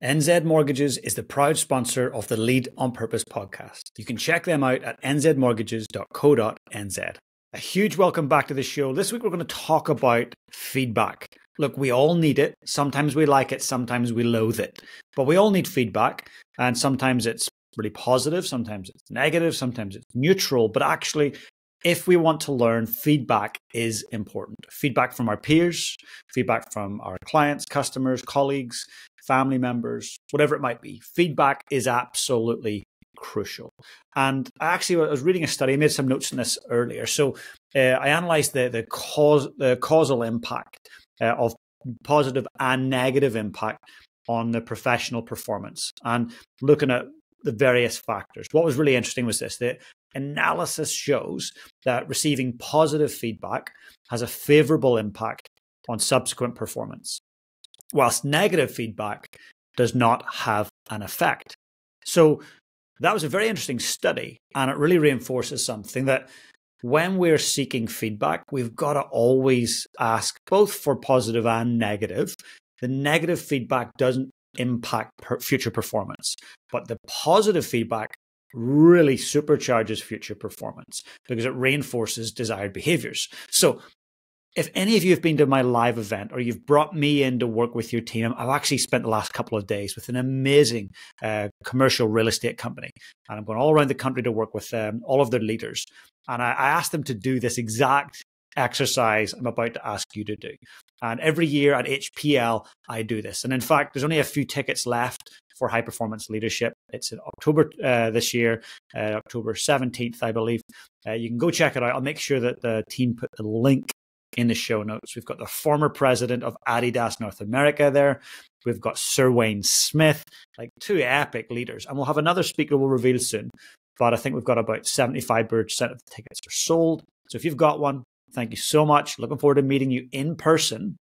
NZ Mortgages is the proud sponsor of the Lead on Purpose podcast. You can check them out at nzmortgages.co.nz. A huge welcome back to the show. This week we're going to talk about feedback. Look, we all need it. Sometimes we like it, sometimes we loathe it. But we all need feedback, and sometimes it's really positive, sometimes it's negative, sometimes it's neutral. But actually, if we want to learn, feedback is important. Feedback from our peers, feedback from our clients, customers, colleagues, family members, whatever it might be. Feedback is absolutely crucial. And I was reading a study, I made some notes on this earlier. So I analyzed the causal impact of positive and negative impact on the professional performance and looking at the various factors. What was really interesting was this: the analysis shows that receiving positive feedback has a favorable impact on subsequent performance, whilst negative feedback does not have an effect. So that was a very interesting study, and it really reinforces something, that when we're seeking feedback, we've got to always ask both for positive and negative. The negative feedback doesn't impact future performance, but the positive feedback really supercharges future performance because it reinforces desired behaviors. So if any of you have been to my live event or you've brought me in to work with your team, I've actually spent the last couple of days with an amazing commercial real estate company. And I'm going all around the country to work with all of their leaders. And I asked them to do this exact exercise I'm about to ask you to do. And every year at HPL, I do this. And in fact, there's only a few tickets left for high performance leadership. It's in October this year, October 17th, I believe. You can go check it out. I'll make sure that the team put the link in the show notes. We've got the former president of Adidas North America there. We've got Sir Wayne Smith, like two epic leaders. And we'll have another speaker we'll reveal soon. But I think we've got about 75% of the tickets are sold. So if you've got one, thank you so much. Looking forward to meeting you in person.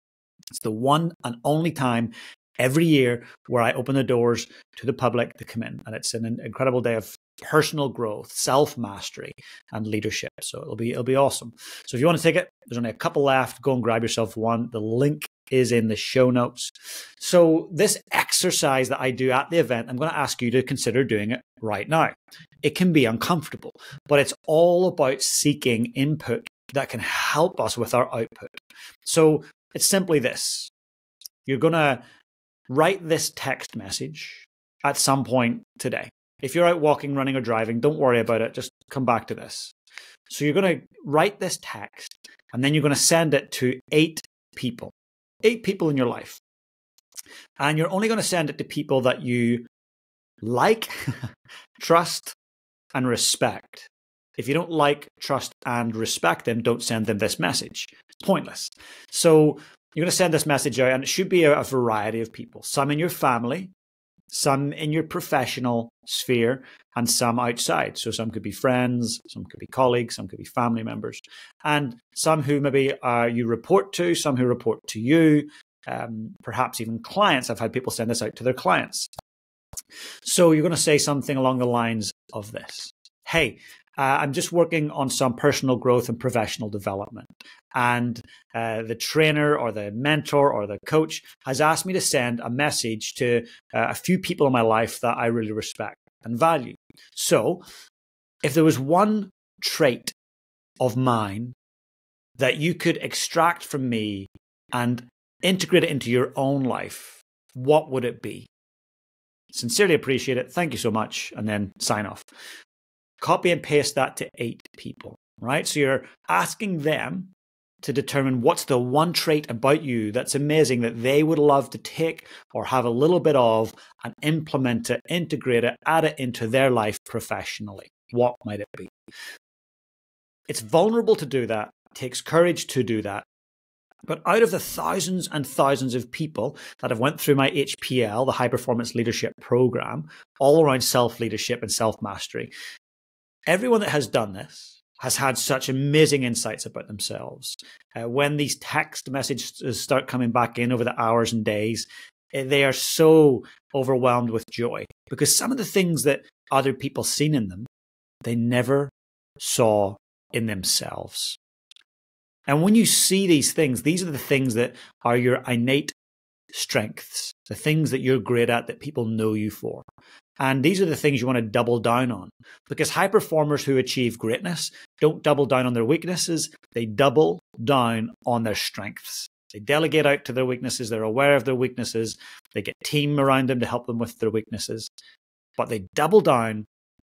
It's the one and only time every year where I open the doors to the public to come in. And it's an incredible day of personal growth, self-mastery, and leadership. So it'll be awesome. So if you want to take it, there's only a couple left. Go and grab yourself one. The link is in the show notes. So this exercise that I do at the event, I'm going to ask you to consider doing it right now. It can be uncomfortable, but it's all about seeking input that can help us with our output. So it's simply this. You're going to write this text message at some point today. If you're out walking, running, or driving, don't worry about it. Just come back to this. So you're going to write this text, and then you're going to send it to 8 people in your life. And you're only going to send it to people that you like, trust, and respect. If you don't like, trust, and respect them, don't send them this message. It's pointless. So you're going to send this message out, and it should be a variety of people. Some in your family, some in your professional sphere, and some outside. So some could be friends, some could be colleagues, some could be family members, and some who maybe you report to, some who report to you, perhaps even clients. I've had people send this out to their clients. So you're going to say something along the lines of this. Hey, I'm just working on some personal growth and professional development. And the trainer or the mentor or the coach has asked me to send a message to a few people in my life that I really respect and value. So if there was one trait of mine that you could extract from me and integrate it into your own life, what would it be? Sincerely appreciate it. Thank you so much. And then sign off. Copy and paste that to 8 people, right? So you're asking them to determine what's the one trait about you that's amazing that they would love to take or have a little bit of and implement it, integrate it, add it into their life professionally. What might it be? It's vulnerable to do that. It takes courage to do that. But out of the thousands and thousands of people that have went through my HPL, the High Performance Leadership Program, all around self-leadership and self-mastery, everyone that has done this has had such amazing insights about themselves. When these text messages start coming back in over the hours and days, they are so overwhelmed with joy because some of the things that other people seen in them, they never saw in themselves. And when you see these things, these are the things that are your innate strengths, the things that you're great at that people know you for. And these are the things you want to double down on, because high performers who achieve greatness don't double down on their weaknesses. They double down on their strengths. They delegate out to their weaknesses. They're aware of their weaknesses. They get team around them to help them with their weaknesses, but they double down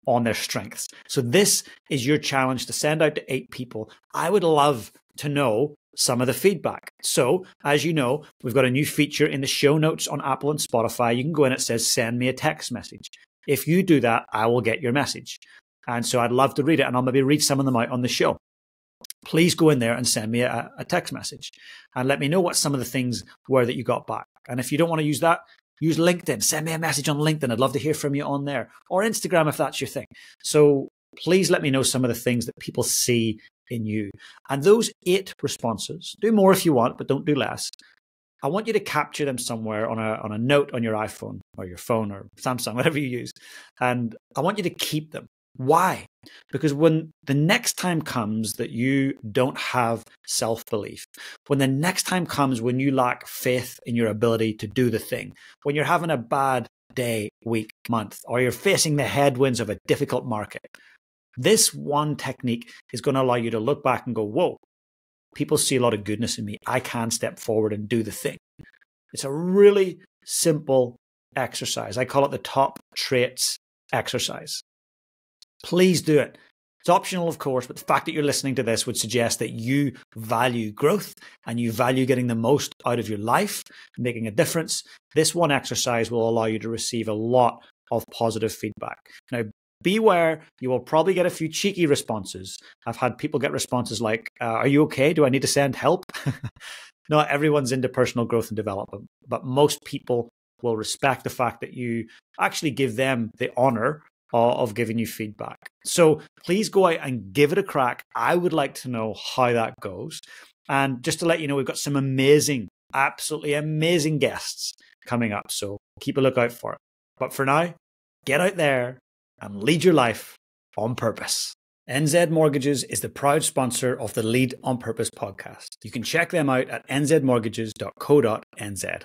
on their strengths. So this is your challenge to send out to 8 people. I would love to know some of the feedback. So as you know, we've got a new feature in the show notes on Apple and Spotify. You can go in, it says, send me a text message. If you do that, I will get your message. And so I'd love to read it, and I'll maybe read some of them out on the show. Please go in there and send me a text message and let me know what some of the things were that you got back. And if you don't want to use that, use LinkedIn. Send me a message on LinkedIn. I'd love to hear from you on there, or Instagram if that's your thing. So please let me know some of the things that people see in you. And those 8 responses, do more if you want, but don't do less. I want you to capture them somewhere on a note on your iPhone or your phone or Samsung, whatever you use. And I want you to keep them. Why? Because when the next time comes that you don't have self-belief, when the next time comes when you lack faith in your ability to do the thing, when you're having a bad day, week, month, or you're facing the headwinds of a difficult market, this one technique is going to allow you to look back and go, whoa, people see a lot of goodness in me. I can step forward and do the thing. It's a really simple exercise. I call it the top traits exercise. Please do it. It's optional, of course, but the fact that you're listening to this would suggest that you value growth and you value getting the most out of your life, making a difference. This one exercise will allow you to receive a lot of positive feedback. Now, beware, you will probably get a few cheeky responses. I've had people get responses like, are you okay? Do I need to send help? Not everyone's into personal growth and development, but most people will respect the fact that you actually give them the honor of giving you feedback. So please go out and give it a crack. I would like to know how that goes. And just to let you know, we've got some amazing, absolutely amazing guests coming up. So keep a lookout for it. But for now, get out there and lead your life on purpose. NZ Mortgages is the proud sponsor of the Lead on Purpose podcast. You can check them out at nzmortgages.co.nz.